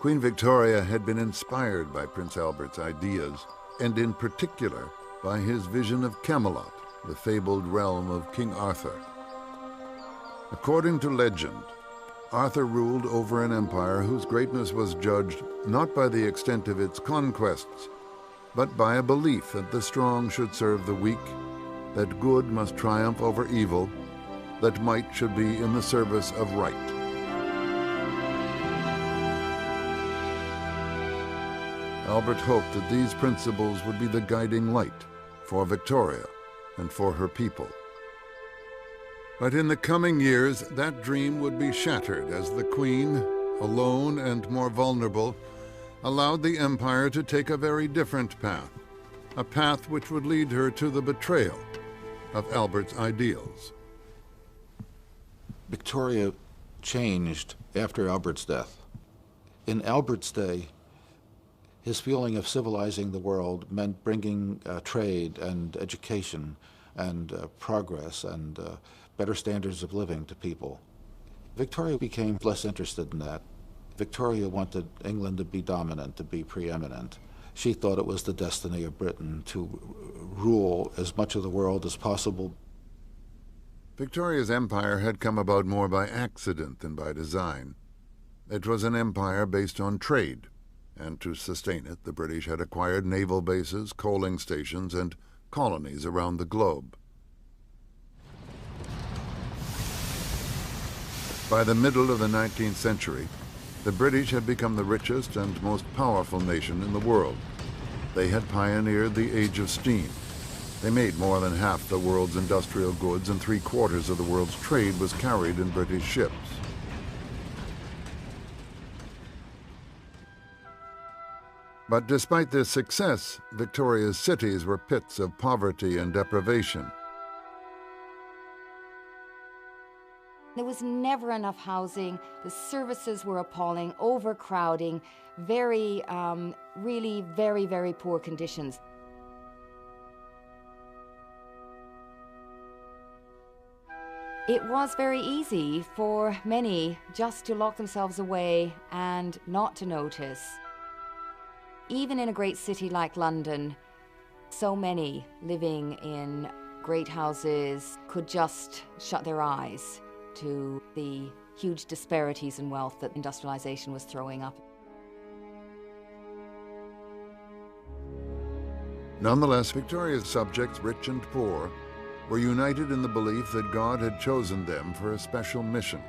Queen Victoria had been inspired by Prince Albert's ideas, and in particular by his vision of Camelot, the fabled realm of King Arthur. According to legend, Arthur ruled over an empire whose greatness was judged not by the extent of its conquests, but by a belief that the strong should serve the weak, that good must triumph over evil, that might should be in the service of right. Albert hoped that these principles would be the guiding light for Victoria and for her people. But in the coming years, that dream would be shattered as the Queen, alone and more vulnerable, allowed the empire to take a very different path, a path which would lead her to the betrayal of Albert's ideals. Victoria changed after Albert's death. In Albert's day, his feeling of civilizing the world meant bringing trade and education and progress and better standards of living to people. Victoria became less interested in that. Victoria wanted England to be dominant, to be preeminent. She thought it was the destiny of Britain to rule as much of the world as possible. Victoria's empire had come about more by accident than by design. It was an empire based on trade, and to sustain it, the British had acquired naval bases, coaling stations, and colonies around the globe. By the middle of the 19th century, the British had become the richest and most powerful nation in the world. They had pioneered the age of steam. They made more than half the world's industrial goods, and 3/4 of the world's trade was carried in British ships. But despite this success, Victoria's cities were pits of poverty and deprivation. There was never enough housing. The services were appalling, overcrowding, really very, very poor conditions. It was very easy for many just to lock themselves away and not to notice. Even in a great city like London, so many living in great houses could just shut their eyes to the huge disparities in wealth that industrialization was throwing up. Nonetheless, Victoria's subjects, rich and poor, were united in the belief that God had chosen them for a special mission,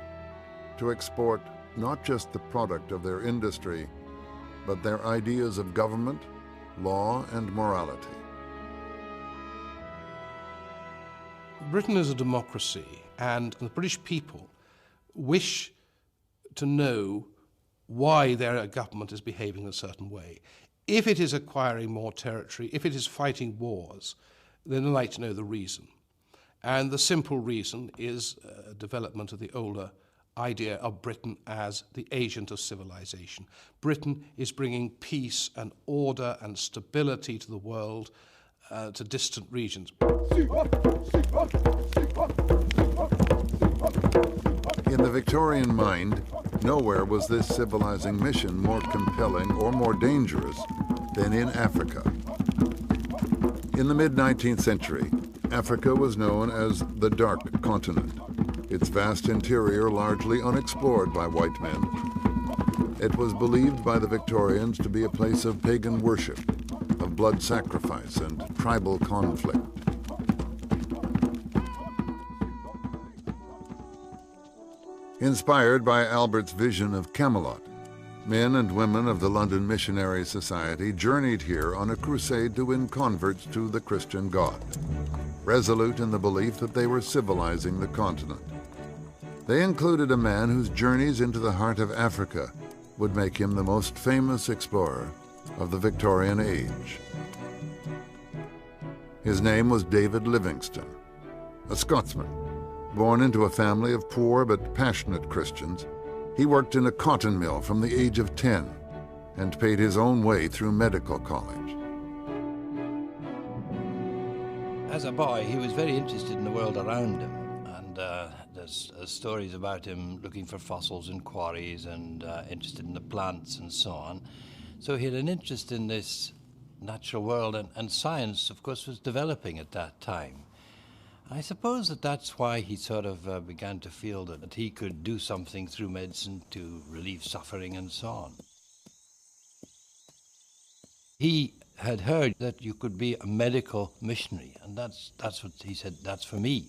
to export not just the product of their industry, but their ideas of government, law, and morality. Britain is a democracy, and the British people wish to know why their government is behaving a certain way. If it is acquiring more territory, if it is fighting wars, then they like to know the reason. And the simple reason is development of the older idea of Britain as the agent of civilization. Britain is bringing peace and order and stability to the world, to distant regions. In the Victorian mind, nowhere was this civilizing mission more compelling or more dangerous than in Africa. In the mid-19th century, Africa was known as the Dark Continent, its vast interior largely unexplored by white men. It was believed by the Victorians to be a place of pagan worship, of blood sacrifice and tribal conflict. Inspired by Albert's vision of Camelot, men and women of the London Missionary Society journeyed here on a crusade to win converts to the Christian God, resolute in the belief that they were civilizing the continent. They included a man whose journeys into the heart of Africa would make him the most famous explorer of the Victorian age. His name was David Livingstone, a Scotsman. Born into a family of poor but passionate Christians, he worked in a cotton mill from the age of 10 and paid his own way through medical college. As a boy, he was very interested in the world around him, and and there's stories about him looking for fossils in quarries and interested in the plants and so on. So he had an interest in this natural world, and science, of course, was developing at that time. I suppose that's why he sort of began to feel that he could do something through medicine to relieve suffering and so on. He had heard that you could be a medical missionary, and that's what he said, that's for me.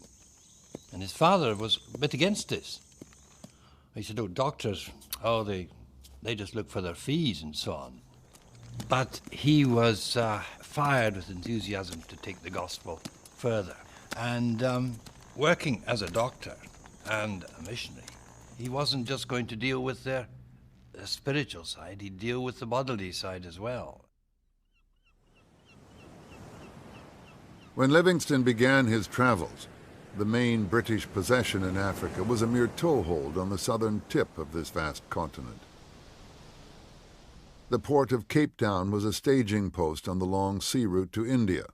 And his father was a bit against this. He said, oh, doctors, they just look for their fees and so on. But he was fired with enthusiasm to take the gospel further. And working as a doctor and a missionary, he wasn't just going to deal with the spiritual side, he'd deal with the bodily side as well. When Livingstone began his travels, the main British possession in Africa was a mere toehold on the southern tip of this vast continent. The port of Cape Town was a staging post on the long sea route to India.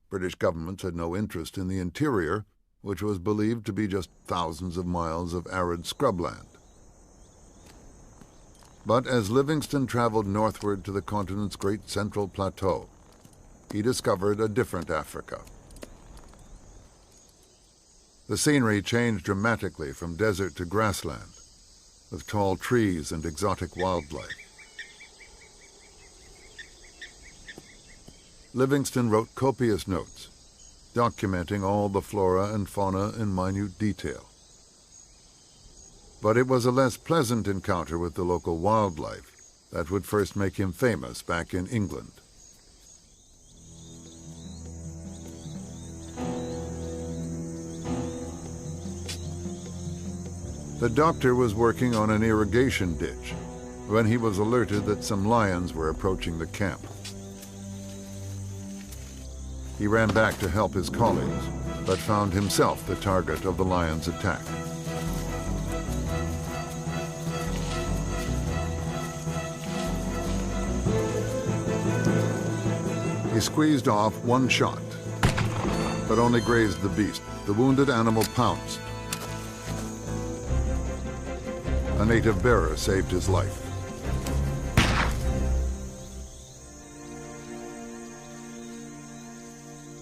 British governments had no interest in the interior, which was believed to be just thousands of miles of arid scrubland. But as Livingstone traveled northward to the continent's great central plateau, he discovered a different Africa. The scenery changed dramatically from desert to grassland, with tall trees and exotic wildlife. Livingstone wrote copious notes, documenting all the flora and fauna in minute detail. But it was a less pleasant encounter with the local wildlife that would first make him famous back in England. The doctor was working on an irrigation ditch when he was alerted that some lions were approaching the camp. He ran back to help his colleagues, but found himself the target of the lions' attack. He squeezed off one shot, but only grazed the beast. The wounded animal pounced. A native bearer saved his life.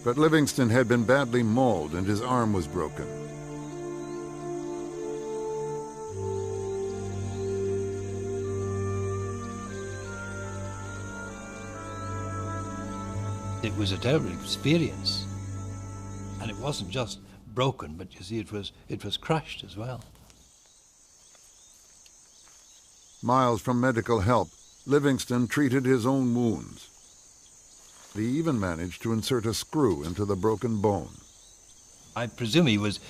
But Livingstone had been badly mauled and his arm was broken. It was a terrible experience. And it wasn't just broken, but you see, it was crushed as well. Miles from medical help, Livingstone treated his own wounds. He even managed to insert a screw into the broken bone. I presume he was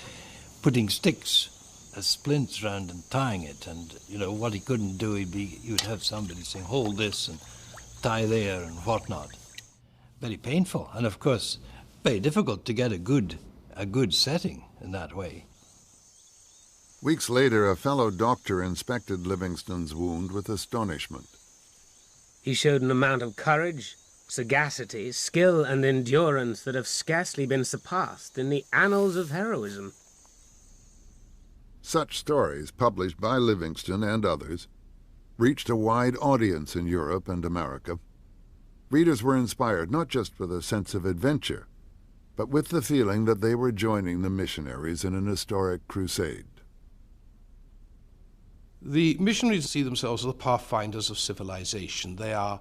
putting sticks as splints around and tying it, and what he couldn't do, he would have somebody saying, hold this and tie there and whatnot. Very painful, and of course very difficult to get a good setting in that way. Weeks later, a fellow doctor inspected Livingstone's wound with astonishment. He showed an amount of courage, sagacity, skill and endurance that have scarcely been surpassed in the annals of heroism. Such stories, published by Livingstone and others, reached a wide audience in Europe and America. Readers were inspired not just with a sense of adventure, but with the feeling that they were joining the missionaries in an historic crusade. The missionaries see themselves as the pathfinders of civilization. They are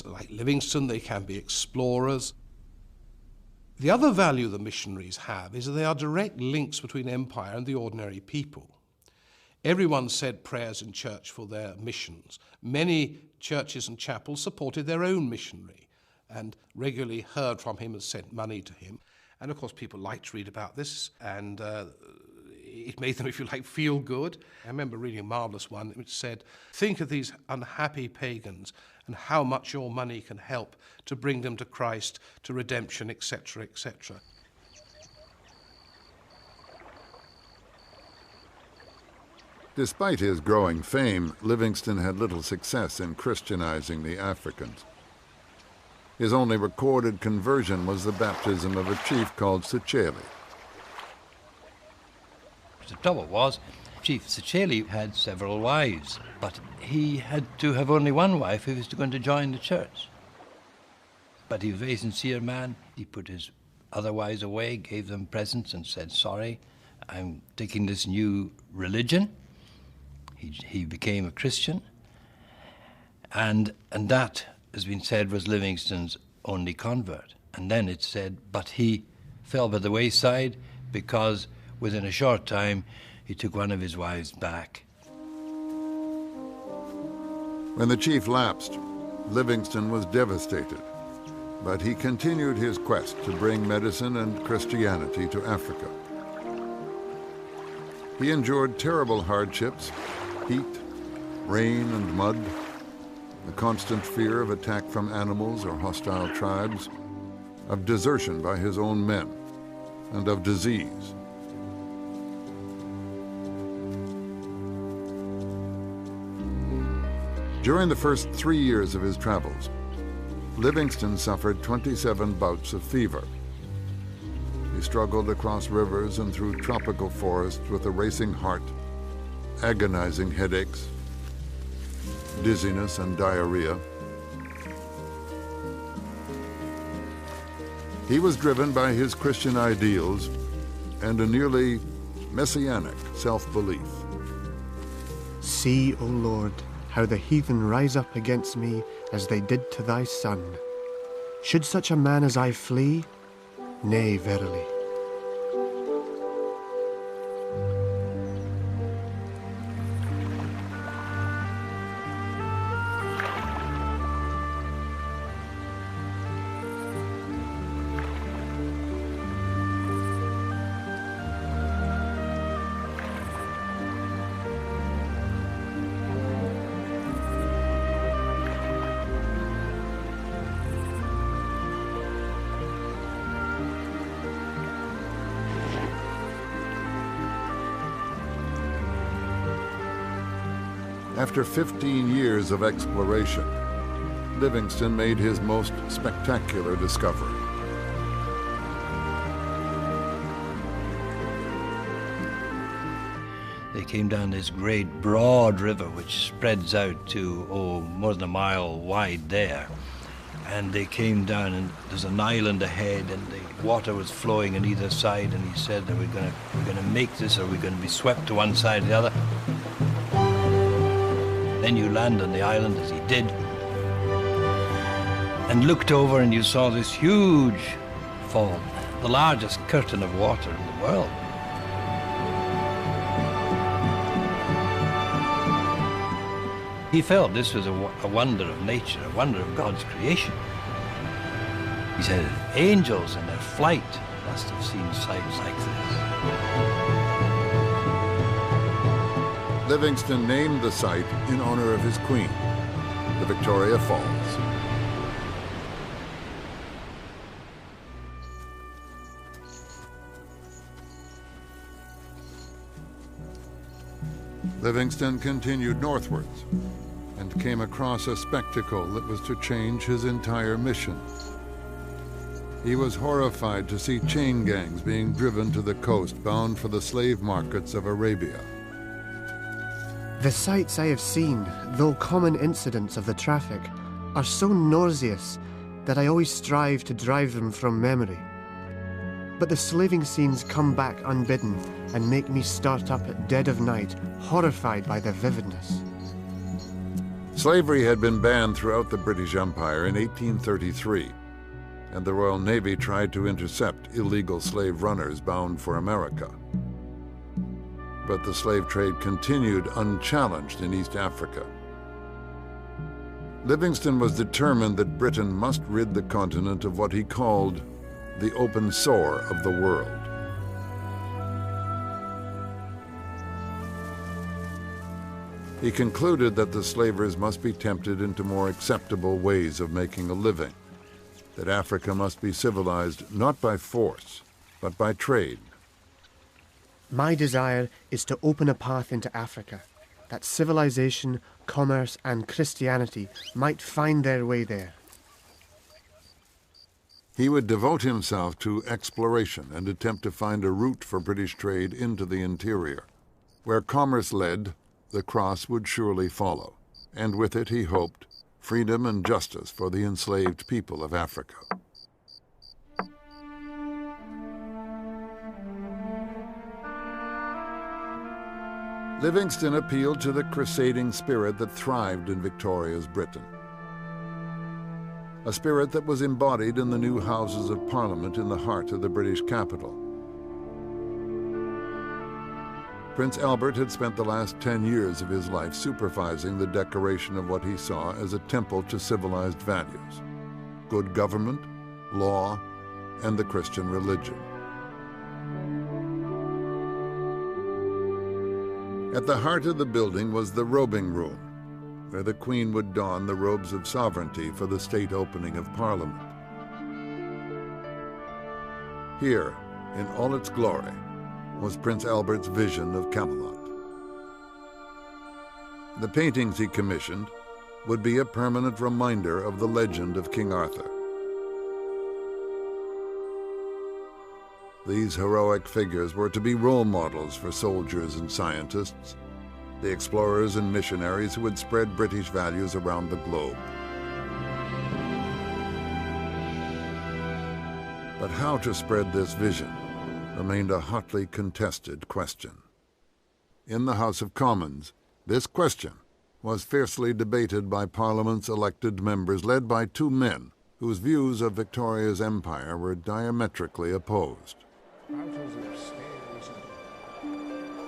like Livingstone, they can be explorers. The other value the missionaries have is that they are direct links between empire and the ordinary people. Everyone said prayers in church for their missions. Many churches and chapels supported their own missionary and regularly heard from him and sent money to him. And of course people liked to read about this, and it made them, if you like, feel good. I remember reading a marvellous one which said, think of these unhappy pagans and how much your money can help to bring them to Christ, to redemption, etc., etc. Despite his growing fame, Livingstone had little success in Christianizing the Africans. His only recorded conversion was the baptism of a chief called Secheli. The trouble was, Chief Secheli had several wives, but he had to have only one wife if he was going to join the church. But he was a very sincere man. He put his other wives away, gave them presents and said, sorry, I'm taking this new religion. He became a Christian. And that, has been said, was Livingstone's only convert. And then it said, but he fell by the wayside because within a short time he took one of his wives back. When the chief lapsed, Livingstone was devastated, but he continued his quest to bring medicine and Christianity to Africa. He endured terrible hardships, heat, rain and mud, the constant fear of attack from animals or hostile tribes, of desertion by his own men, and of disease. During the first 3 years of his travels, Livingstone suffered 27 bouts of fever. He struggled across rivers and through tropical forests with a racing heart, agonizing headaches, dizziness and diarrhea. He was driven by his Christian ideals and a nearly messianic self-belief. See, O Lord, how the heathen rise up against me as they did to thy Son. Should such a man as I flee? Nay, verily. After 15 years of exploration, Livingstone made his most spectacular discovery. They came down this great broad river which spreads out to, more than a mile wide there. And they came down and there's an island ahead and the water was flowing on either side, and he said that we're going to make this, or we're going to be swept to one side or the other. Then you land on the island, as he did, and looked over and you saw this huge fall, the largest curtain of water in the world. He felt this was a wonder of nature, a wonder of God's creation. He said, angels in their flight must have seen sights like this. Livingstone named the site in honor of his queen, the Victoria Falls. Livingstone continued northwards and came across a spectacle that was to change his entire mission. He was horrified to see chain gangs being driven to the coast bound for the slave markets of Arabia. The sights I have seen, though common incidents of the traffic, are so nauseous that I always strive to drive them from memory. But the slaving scenes come back unbidden and make me start up at dead of night, horrified by their vividness. Slavery had been banned throughout the British Empire in 1833, and the Royal Navy tried to intercept illegal slave runners bound for America. But the slave trade continued unchallenged in East Africa. Livingstone was determined that Britain must rid the continent of what he called the open sore of the world. He concluded that the slavers must be tempted into more acceptable ways of making a living, that Africa must be civilized not by force, but by trade. My desire is to open a path into Africa, that civilization, commerce, and Christianity might find their way there. He would devote himself to exploration and attempt to find a route for British trade into the interior. Where commerce led, the cross would surely follow, and with it, he hoped, freedom and justice for the enslaved people of Africa. Livingstone appealed to the crusading spirit that thrived in Victoria's Britain. A spirit that was embodied in the new Houses of Parliament in the heart of the British capital. Prince Albert had spent the last 10 years of his life supervising the decoration of what he saw as a temple to civilized values: good government, law, and the Christian religion. At the heart of the building was the robing room, where the Queen would don the robes of sovereignty for the state opening of Parliament. Here, in all its glory, was Prince Albert's vision of Camelot. The paintings he commissioned would be a permanent reminder of the legend of King Arthur. These heroic figures were to be role models for soldiers and scientists, the explorers and missionaries who would spread British values around the globe. But how to spread this vision remained a hotly contested question. In the House of Commons, this question was fiercely debated by Parliament's elected members, led by two men whose views of Victoria's empire were diametrically opposed.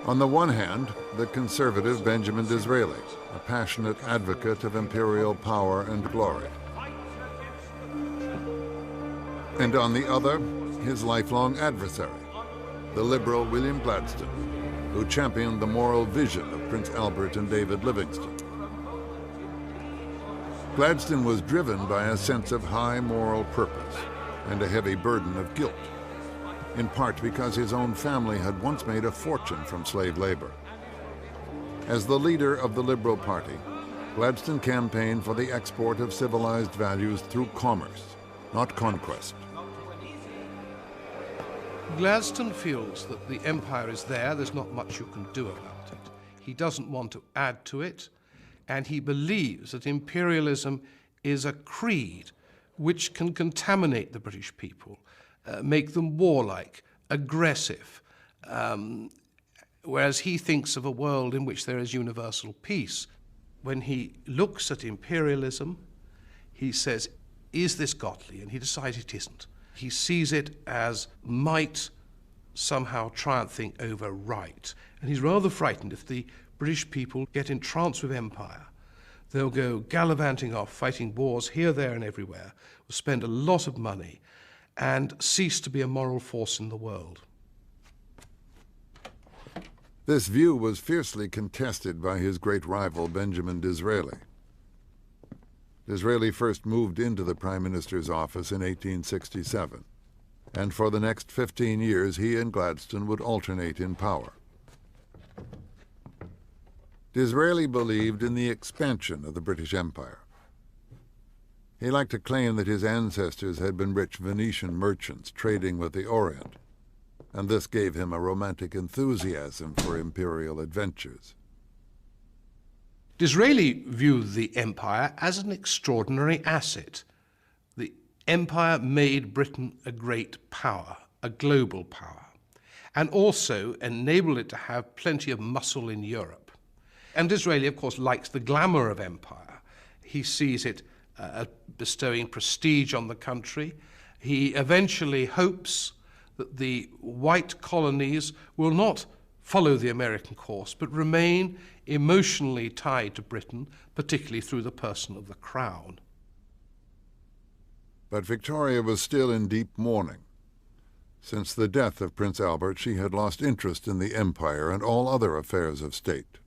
On the one hand, the conservative Benjamin Disraeli, a passionate advocate of imperial power and glory. And on the other, his lifelong adversary, the liberal William Gladstone, who championed the moral vision of Prince Albert and David Livingstone. Gladstone was driven by a sense of high moral purpose and a heavy burden of guilt, in part because his own family had once made a fortune from slave labor. As the leader of the Liberal Party, Gladstone campaigned for the export of civilized values through commerce, not conquest. Gladstone feels that the empire is there, there's not much you can do about it. He doesn't want to add to it, and he believes that imperialism is a creed which can contaminate the British people, make them warlike, aggressive, whereas he thinks of a world in which there is universal peace. When he looks at imperialism, he says, is this godly? And he decides it isn't. He sees it as might somehow triumphing over right. And he's rather frightened if the British people get entranced with empire. They'll go gallivanting off, fighting wars here, there, and everywhere, will spend a lot of money, and cease to be a moral force in the world. This view was fiercely contested by his great rival, Benjamin Disraeli. Disraeli first moved into the Prime Minister's office in 1867, and for the next 15 years he and Gladstone would alternate in power. Disraeli believed in the expansion of the British Empire. He liked to claim that his ancestors had been rich Venetian merchants trading with the Orient, and this gave him a romantic enthusiasm for imperial adventures. Disraeli viewed the empire as an extraordinary asset. The empire made Britain a great power, a global power, and also enabled it to have plenty of muscle in Europe. And Disraeli, of course, likes the glamour of empire. He sees it bestowing prestige on the country. He eventually hopes that the white colonies will not follow the American course, but remain emotionally tied to Britain, particularly through the person of the Crown. But Victoria was still in deep mourning. Since the death of Prince Albert, she had lost interest in the empire and all other affairs of state.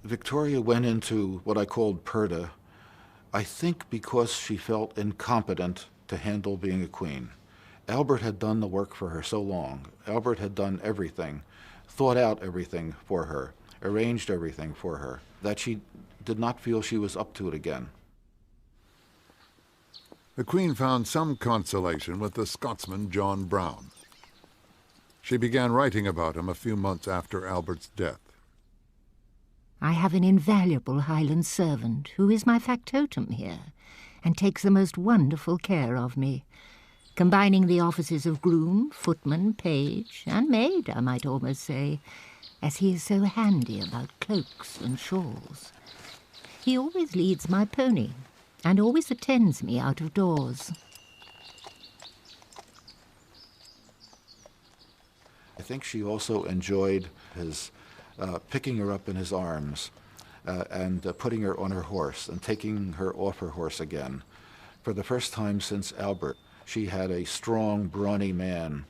Victoria went into what I called purdah, I think because she felt incompetent to handle being a queen. Albert had done the work for her so long. Albert had done everything, thought out everything for her, arranged everything for her, that she did not feel she was up to it again. the Queen found some consolation with the Scotsman John Brown. She began writing about him a few months after Albert's death. I have an invaluable Highland servant who is my factotum here and takes the most wonderful care of me, combining the offices of groom, footman, page, and maid, I might almost say, as he is so handy about cloaks and shawls. He always leads my pony and always attends me out of doors. I think she also enjoyed his picking her up in his arms and putting her on her horse and taking her off her horse again. For the first time since Albert, she had a strong, brawny man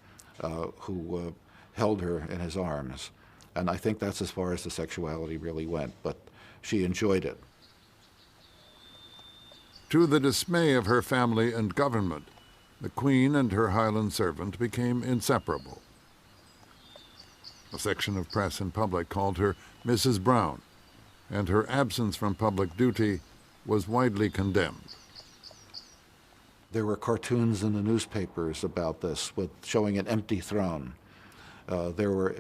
who held her in his arms. And I think that's as far as the sexuality really went, but she enjoyed it. To the dismay of her family and government, the Queen and her Highland servant became inseparable. A section of press and public called her Mrs. Brown, and her absence from public duty was widely condemned. There were cartoons in the newspapers about this, showing an empty throne. There were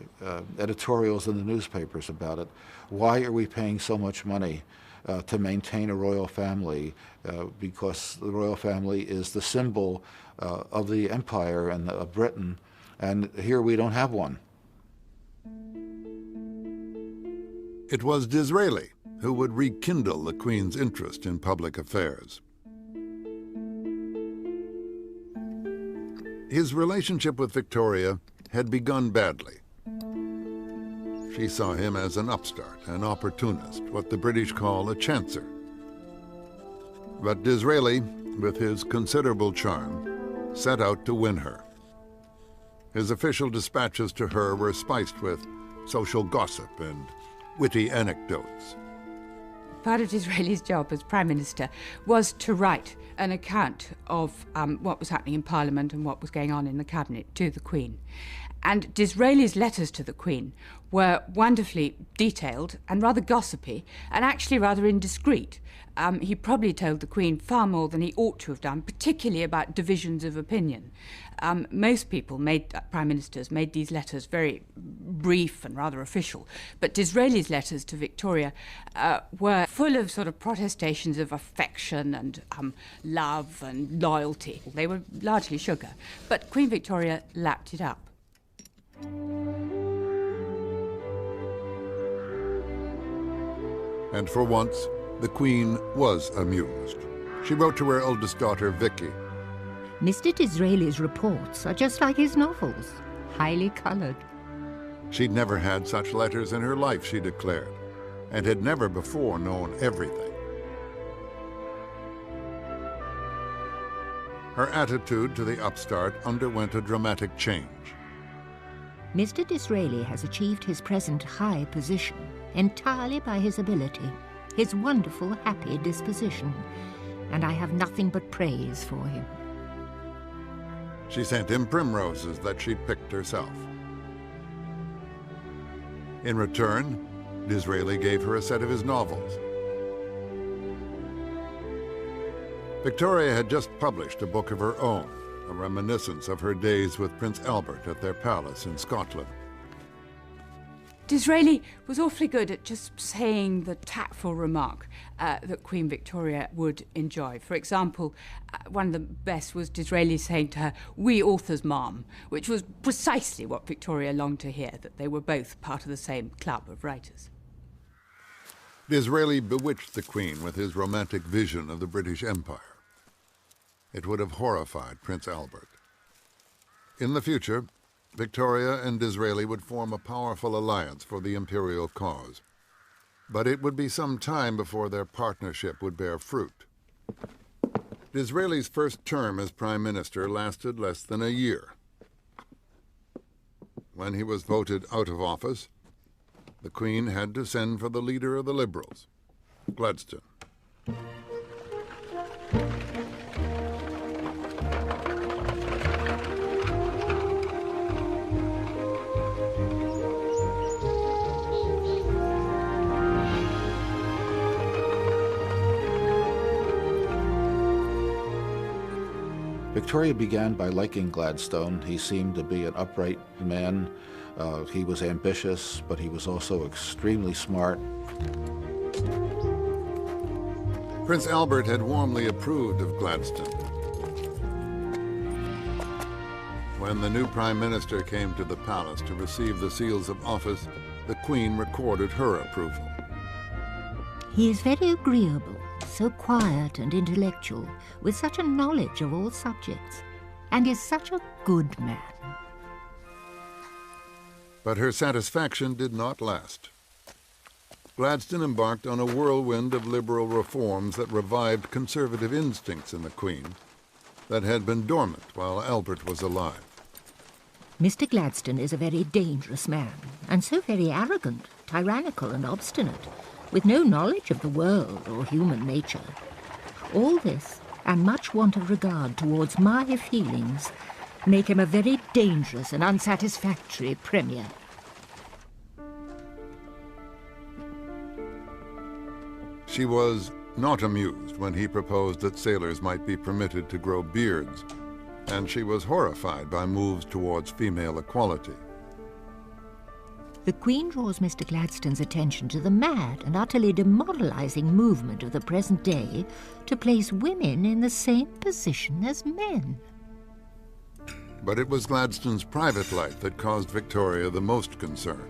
editorials in the newspapers about it. Why are we paying so much money to maintain a royal family? Because the royal family is the symbol of the empire and of Britain, and here we don't have one. It was Disraeli who would rekindle the Queen's interest in public affairs. His relationship with Victoria had begun badly. She saw him as an upstart, an opportunist, what the British call a chancer. But Disraeli, with his considerable charm, set out to win her. His official dispatches to her were spiced with social gossip and witty anecdotes. Part of Disraeli's job as Prime Minister was to write an account of what was happening in Parliament and what was going on in the Cabinet to the Queen. And Disraeli's letters to the Queen were wonderfully detailed and rather gossipy and actually rather indiscreet. He probably told the Queen far more than he ought to have done, particularly about divisions of opinion. Most people, Prime Ministers, made these letters very brief and rather official, but Disraeli's letters to Victoria were full of sort of protestations of affection and love and loyalty. They were largely sugar, but Queen Victoria lapped it up. And for once, the Queen was amused. She wrote to her eldest daughter, Vicky. Mr. Disraeli's reports are just like his novels, highly coloured. She'd never had such letters in her life, she declared, and had never before known everything. Her attitude to the upstart underwent a dramatic change. Mr. Disraeli has achieved his present high position entirely by his ability, his wonderful, happy disposition, and I have nothing but praise for him. She sent him primroses that she'd picked herself. In return, Disraeli gave her a set of his novels. Victoria had just published a book of her own, a reminiscence of her days with Prince Albert at their palace in Scotland. Disraeli was awfully good at just saying the tactful remark that Queen Victoria would enjoy. For example, one of the best was Disraeli saying to her, "We authors, ma'am," which was precisely what Victoria longed to hear, that they were both part of the same club of writers. Disraeli bewitched the Queen with his romantic vision of the British Empire. It would have horrified Prince Albert. In the future, Victoria and Disraeli would form a powerful alliance for the imperial cause. But it would be some time before their partnership would bear fruit. Disraeli's first term as Prime Minister lasted less than a year. When he was voted out of office, the Queen had to send for the leader of the Liberals, Gladstone. Victoria began by liking Gladstone. He seemed to be an upright man. He was ambitious, but he was also extremely smart. Prince Albert had warmly approved of Gladstone. When the new Prime Minister came to the palace to receive the seals of office, the Queen recorded her approval. He is very agreeable, so quiet and intellectual, with such a knowledge of all subjects, and is such a good man. But her satisfaction did not last. Gladstone embarked on a whirlwind of liberal reforms that revived conservative instincts in the Queen that had been dormant while Albert was alive. Mr. Gladstone is a very dangerous man, and so very arrogant, tyrannical and obstinate, with no knowledge of the world or human nature. All this, and much want of regard towards my feelings, make him a very dangerous and unsatisfactory Premier. She was not amused when he proposed that sailors might be permitted to grow beards, and she was horrified by moves towards female equality. The Queen draws Mr. Gladstone's attention to the mad and utterly demoralizing movement of the present day to place women in the same position as men. But it was Gladstone's private life that caused Victoria the most concern.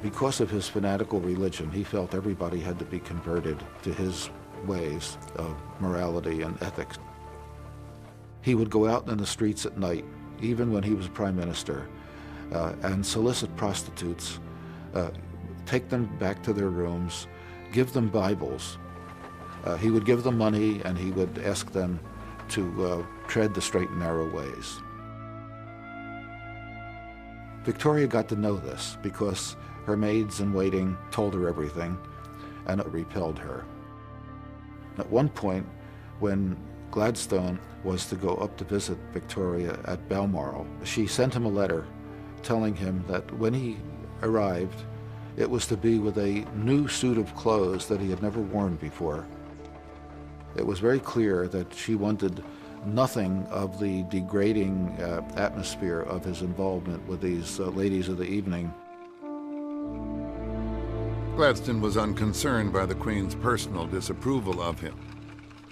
Because of his fanatical religion, he felt everybody had to be converted to his ways of morality and ethics. He would go out in the streets at night, even when he was Prime Minister, and solicit prostitutes, take them back to their rooms, give them Bibles. He would give them money, and he would ask them to tread the straight and narrow ways. Victoria got to know this because her maids-in-waiting told her everything, and it repelled her. At one point, when Gladstone was to go up to visit Victoria at Balmoral, she sent him a letter telling him that when he arrived, it was to be with a new suit of clothes that he had never worn before. It was very clear that she wanted nothing of the degrading atmosphere of his involvement with these ladies of the evening. Gladstone was unconcerned by the Queen's personal disapproval of him,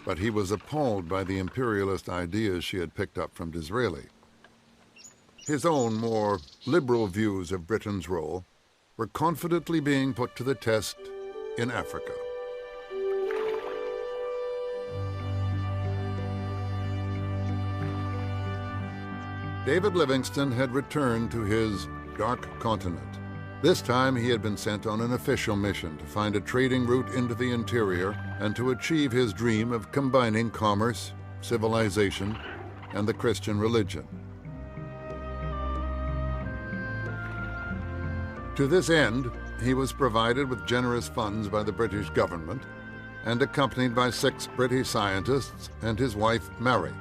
but he was appalled by the imperialist ideas she had picked up from Disraeli. His own more liberal views of Britain's role were confidently being put to the test in Africa. David Livingstone had returned to his dark continent. This time he had been sent on an official mission to find a trading route into the interior and to achieve his dream of combining commerce, civilization, and the Christian religion. To this end, he was provided with generous funds by the British government and accompanied by 6 British scientists and his wife Mary,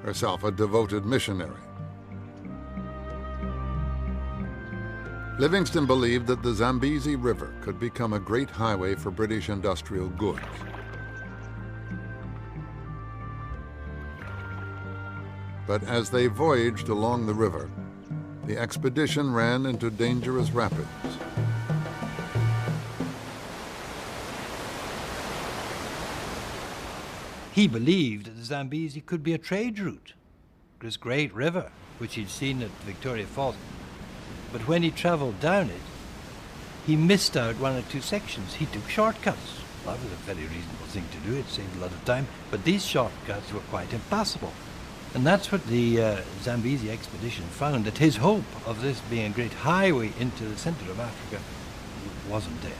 herself a devoted missionary. Livingstone believed that the Zambezi River could become a great highway for British industrial goods. But as they voyaged along the river, the expedition ran into dangerous rapids. He believed that the Zambezi could be a trade route, this great river, which he'd seen at Victoria Falls. But when he travelled down it, he missed out 1 or 2 sections. He took shortcuts. That was a very reasonable thing to do. It saved a lot of time. But these shortcuts were quite impassable. And that's what the Zambezi expedition found, that his hope of this being a great highway into the centre of Africa wasn't there.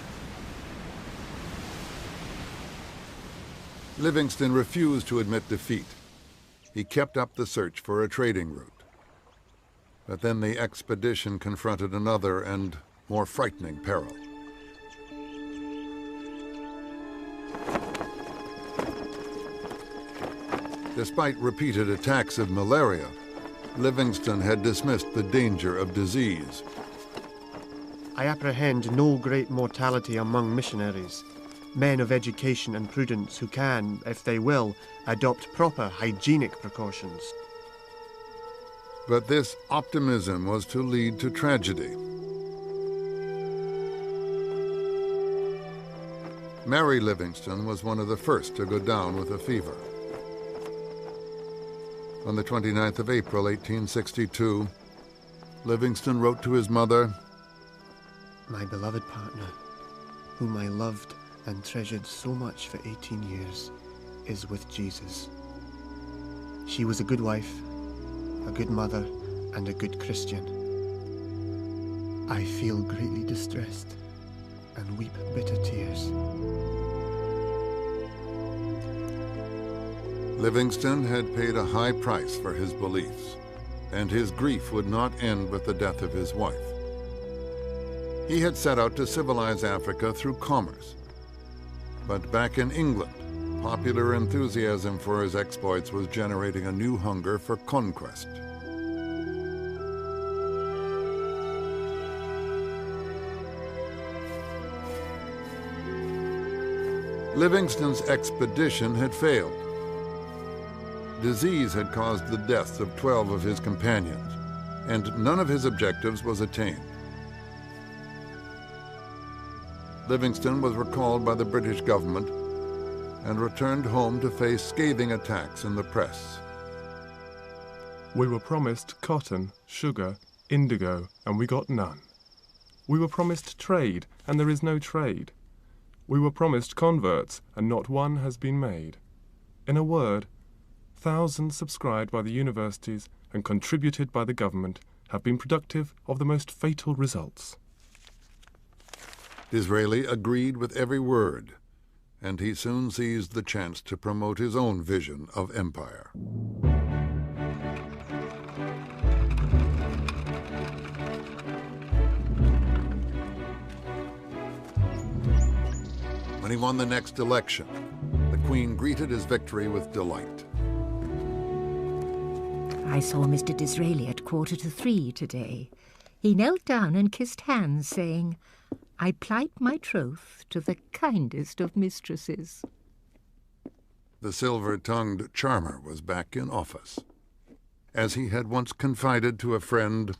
Livingstone refused to admit defeat. He kept up the search for a trading route. But then the expedition confronted another and more frightening peril. Despite repeated attacks of malaria, Livingstone had dismissed the danger of disease. I apprehend no great mortality among missionaries, men of education and prudence who can, if they will, adopt proper hygienic precautions. But this optimism was to lead to tragedy. Mary Livingston was one of the first to go down with a fever. On the 29th of April, 1862, Livingston wrote to his mother, "My beloved partner, whom I loved and treasured so much for 18 years, is with Jesus. She was a good wife, a good mother, and a good Christian. I feel greatly distressed and weep bitter tears." Livingston had paid a high price for his beliefs, and his grief would not end with the death of his wife. He had set out to civilize Africa through commerce. But back in England, popular enthusiasm for his exploits was generating a new hunger for conquest. Livingston's expedition had failed. Disease had caused the deaths of 12 of his companions, and none of his objectives was attained. Livingston was recalled by the British government and returned home to face scathing attacks in the press. "We were promised cotton, sugar, indigo, and we got none. We were promised trade, and there is no trade. We were promised converts, and not one has been made. In a word, thousands subscribed by the universities and contributed by the government have been productive of the most fatal results." Disraeli agreed with every word, and he soon seized the chance to promote his own vision of empire. When he won the next election, the Queen greeted his victory with delight. I saw Mr. Disraeli at 2:45 today. He knelt down and kissed hands, saying, "I plight my troth to the kindest of mistresses." The silver-tongued charmer was back in office. As he had once confided to a friend,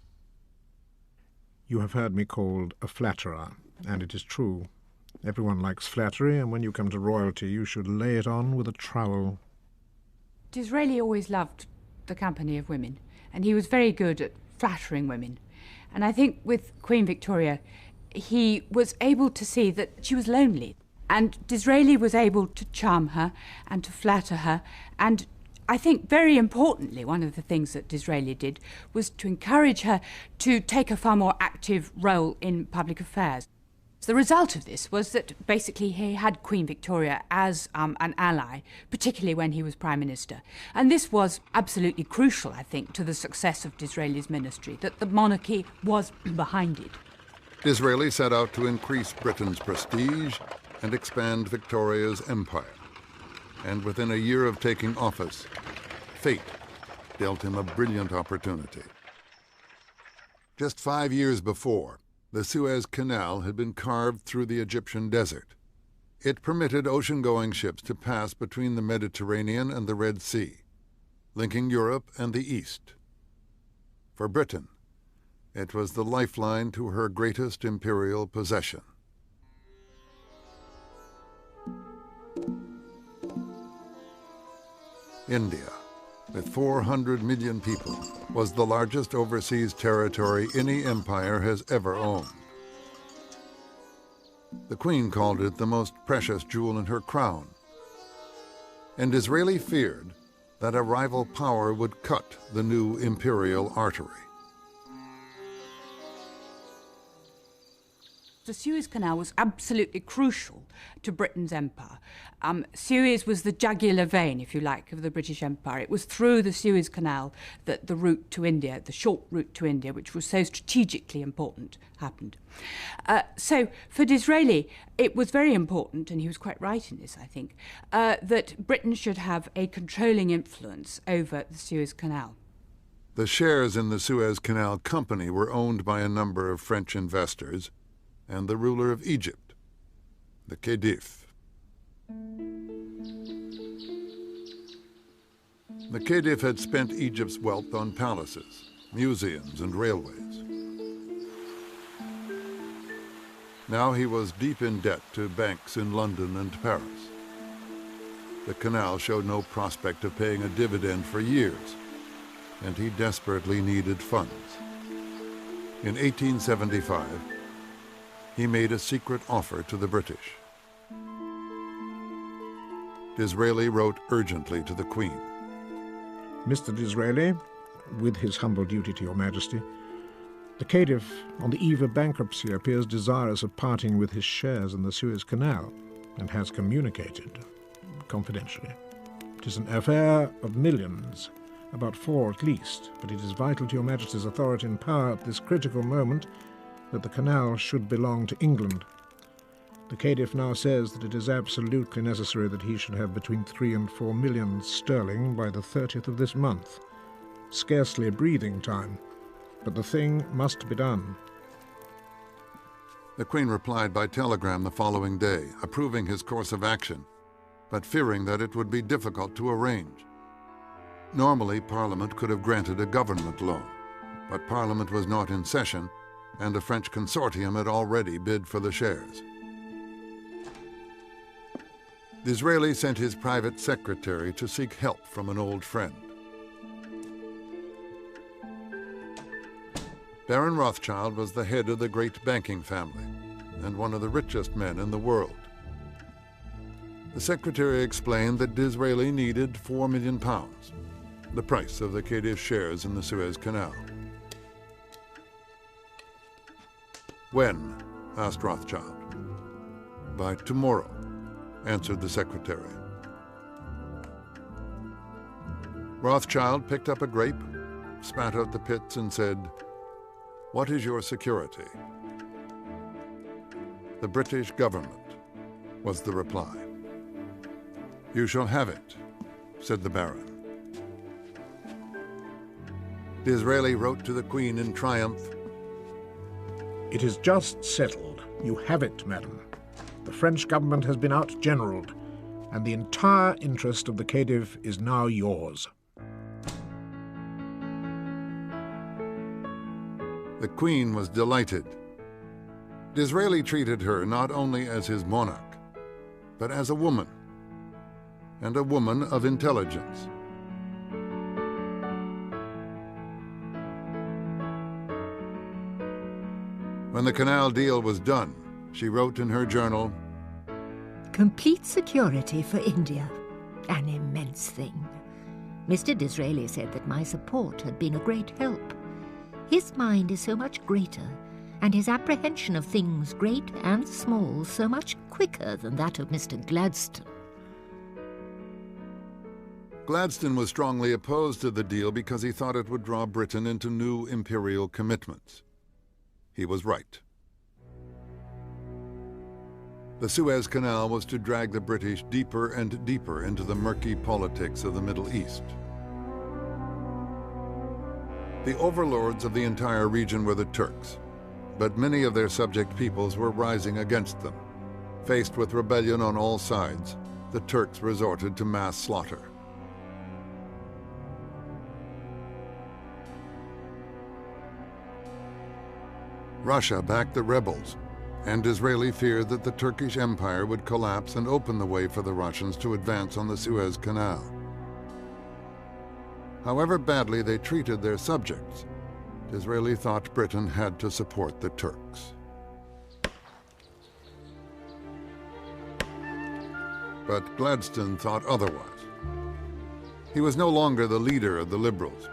"You have heard me called a flatterer, and it is true. Everyone likes flattery, and when you come to royalty, you should lay it on with a trowel." Disraeli always loved the company of women, and he was very good at flattering women. And I think with Queen Victoria, he was able to see that she was lonely, and Disraeli was able to charm her and to flatter her. And I think very importantly, one of the things that Disraeli did was to encourage her to take a far more active role in public affairs. So the result of this was that basically he had Queen Victoria as an ally, particularly when he was Prime Minister. And this was absolutely crucial, I think, to the success of Disraeli's ministry, that the monarchy was behind it. Disraeli set out to increase Britain's prestige and expand Victoria's empire. And within a year of taking office, fate dealt him a brilliant opportunity. Just 5 years before, the Suez Canal had been carved through the Egyptian desert. It permitted ocean-going ships to pass between the Mediterranean and the Red Sea, linking Europe and the East. For Britain, it was the lifeline to her greatest imperial possession. India, with 400 million people, was the largest overseas territory any empire has ever owned. The Queen called it the most precious jewel in her crown, and Disraeli feared that a rival power would cut the new imperial artery. The Suez Canal was absolutely crucial to Britain's empire. Suez was the jugular vein, if you like, of the British Empire. It was through the Suez Canal that the route to India, the short route to India, which was so strategically important, happened. So for Disraeli, it was very important, and he was quite right in this, I think, that Britain should have a controlling influence over the Suez Canal. The shares in the Suez Canal Company were owned by a number of French investors and the ruler of Egypt, the Khedive. The Khedive had spent Egypt's wealth on palaces, museums, and railways. Now he was deep in debt to banks in London and Paris. The canal showed no prospect of paying a dividend for years, and he desperately needed funds. In 1875, he made a secret offer to the British. Disraeli wrote urgently to the Queen. Mr. Disraeli, with his humble duty to your Majesty, the Khedive, on the eve of bankruptcy, appears desirous of parting with his shares in the Suez Canal, and has communicated, confidentially. It is an affair of millions, about 4 at least, but it is vital to your Majesty's authority and power at this critical moment that the canal should belong to England. The Khedive now says that it is absolutely necessary that he should have between 3 and 4 million sterling by the 30th of this month. Scarcely a breathing time, but the thing must be done. The Queen replied by telegram the following day, approving his course of action, but fearing that it would be difficult to arrange. Normally, Parliament could have granted a government loan, but Parliament was not in session, and a French consortium had already bid for the shares. Disraeli sent his private secretary to seek help from an old friend. Baron Rothschild was the head of the great banking family and one of the richest men in the world. The secretary explained that Disraeli needed £4 million, the price of the Khedive's shares in the Suez Canal. "When?" asked Rothschild. "By tomorrow," answered the secretary. Rothschild picked up a grape, spat out the pits, and said, "What is your security?" "The British government," was the reply. "You shall have it," said the Baron. Disraeli wrote to the Queen in triumph, It is just settled. You have it, madam. The French government has been out-generaled, and the entire interest of the Khedive is now yours. The Queen was delighted. Disraeli treated her not only as his monarch, but as a woman, and a woman of intelligence. When the canal deal was done, she wrote in her journal, Complete security for India. An immense thing. Mr. Disraeli said that my support had been a great help. His mind is so much greater, and his apprehension of things great and small so much quicker than that of Mr. Gladstone. Gladstone was strongly opposed to the deal because he thought it would draw Britain into new imperial commitments. He was right. The Suez Canal was to drag the British deeper and deeper into the murky politics of the Middle East. The overlords of the entire region were the Turks, but many of their subject peoples were rising against them. Faced with rebellion on all sides, the Turks resorted to mass slaughter. Russia backed the rebels, and Disraeli feared that the Turkish Empire would collapse and open the way for the Russians to advance on the Suez Canal. However badly they treated their subjects, Disraeli thought Britain had to support the Turks. But Gladstone thought otherwise. He was no longer the leader of the Liberals.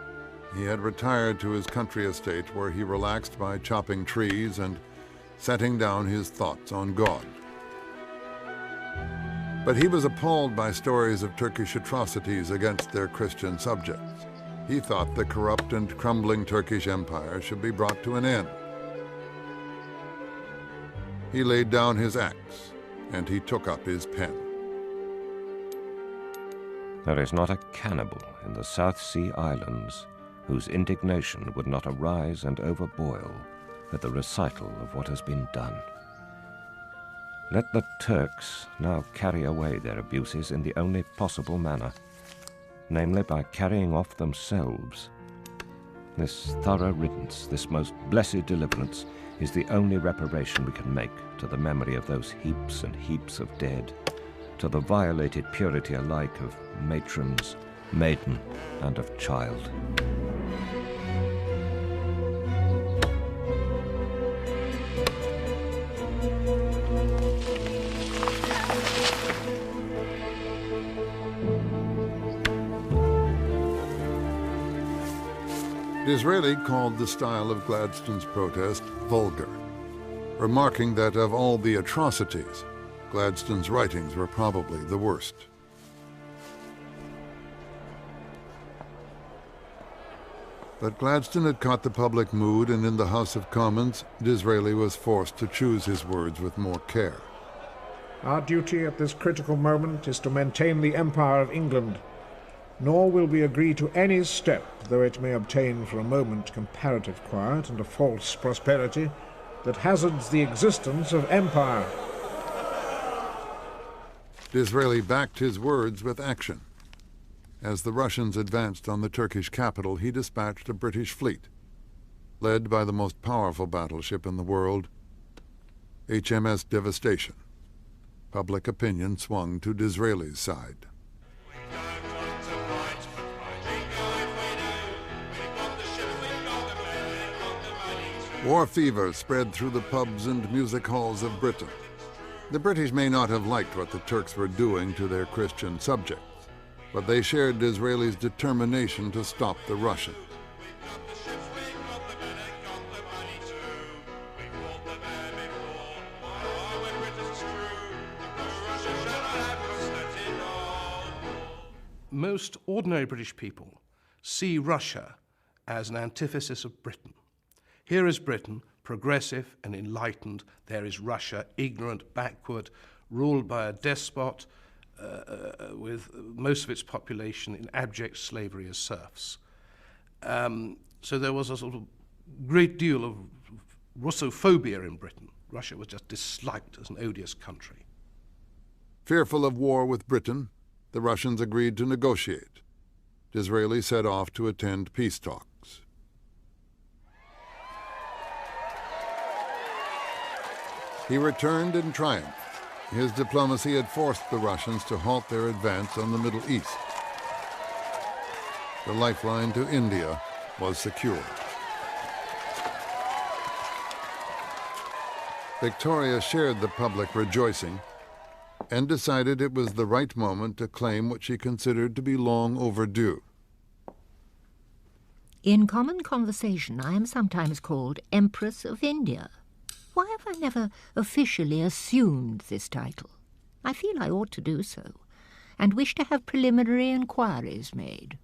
He had retired to his country estate where he relaxed by chopping trees and setting down his thoughts on God. But he was appalled by stories of Turkish atrocities against their Christian subjects. He thought the corrupt and crumbling Turkish Empire should be brought to an end. He laid down his axe, and he took up his pen. There is not a cannibal in the South Sea Islands whose indignation would not arise and overboil at the recital of what has been done. Let the Turks now carry away their abuses in the only possible manner, namely by carrying off themselves. This thorough riddance, this most blessed deliverance, is the only reparation we can make to the memory of those heaps and heaps of dead, to the violated purity alike of matrons, maiden, and of child. Disraeli called the style of Gladstone's protest vulgar, remarking that of all the atrocities, Gladstone's writings were probably the worst. But Gladstone had caught the public mood, and in the House of Commons, Disraeli was forced to choose his words with more care. Our duty at this critical moment is to maintain the Empire of England, nor will we agree to any step, though it may obtain for a moment comparative quiet and a false prosperity, that hazards the existence of empire. Disraeli backed his words with action. As the Russians advanced on the Turkish capital, he dispatched a British fleet, led by the most powerful battleship in the world, HMS Devastation. Public opinion swung to Disraeli's side. War fever spread through the pubs and music halls of Britain. The British may not have liked what the Turks were doing to their Christian subjects, but they shared Disraeli's determination to stop the Russians. Most ordinary British people see Russia as an antithesis of Britain. Here is Britain, progressive and enlightened. There is Russia, ignorant, backward, ruled by a despot, with most of its population in abject slavery as serfs. So there was a sort of great deal of Russophobia in Britain. Russia was just disliked as an odious country. Fearful of war with Britain, the Russians agreed to negotiate. Disraeli set off to attend peace talks. He returned in triumph. His diplomacy had forced the Russians to halt their advance on the Middle East. The lifeline to India was secured. Victoria shared the public rejoicing and decided it was the right moment to claim what she considered to be long overdue. In common conversation, I am sometimes called Empress of India. Why have I never officially assumed this title? I feel I ought to do so, and wish to have preliminary inquiries made.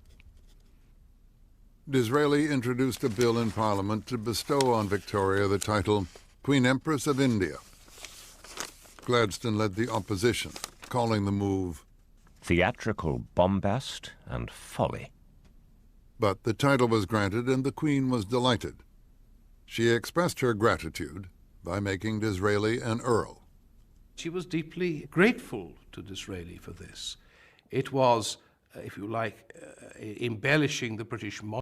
Disraeli introduced a bill in Parliament to bestow on Victoria the title Queen Empress of India. Gladstone led the opposition, calling the move theatrical bombast and folly. But the title was granted, and the Queen was delighted. She expressed her gratitude by making Disraeli an earl. She was deeply grateful to Disraeli for this. It was, if you like, embellishing the British monarchy.